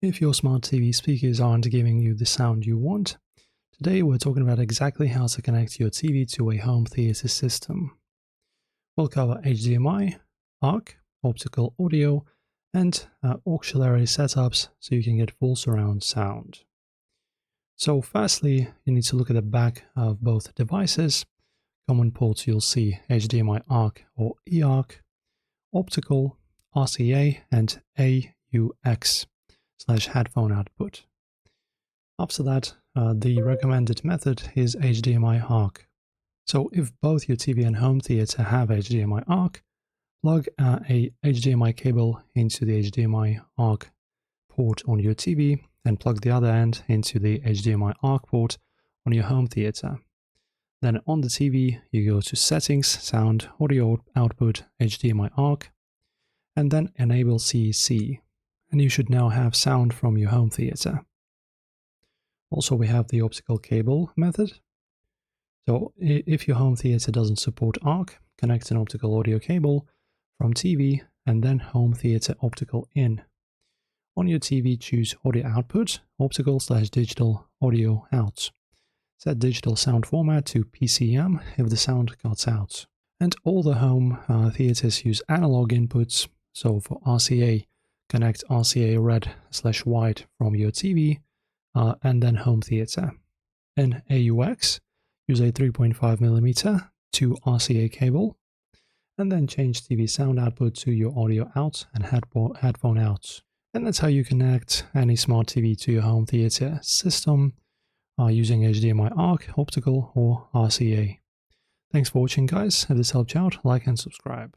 If your smart TV speakers aren't giving you the sound you want, today we're talking about exactly how to connect your TV to a home theater system. We'll cover HDMI, ARC, optical audio, and auxiliary setups so you can get full surround sound. So firstly, you need to look at the back of both devices. Common ports you'll see HDMI ARC or eARC, optical, RCA, and AUX/headphone output. After that, the recommended method is HDMI ARC. So if both your TV and home theater have HDMI ARC, plug a HDMI cable into the HDMI ARC port on your TV and plug the other end into the HDMI ARC port on your home theater. Then on the TV, you go to Settings, Sound, Audio Output, HDMI ARC, and then Enable CEC, and you should now have sound from your home theater. Also, we have the optical cable method. So if your home theater doesn't support ARC, connect an optical audio cable from TV and then home theater optical in. On your TV, choose Audio Output, Optical/Digital Audio Out. Set digital sound format to PCM if the sound cuts out. And all the home theaters use analog inputs, so for RCA, connect RCA red/white from your TV and then home theater. In AUX, use a 3.5mm 2 RCA cable, and then change TV sound output to your audio out and headphone out. And that's how you connect any smart TV to your home theater system using HDMI ARC, optical, or RCA. Thanks for watching, guys. If this helped you out, like and subscribe.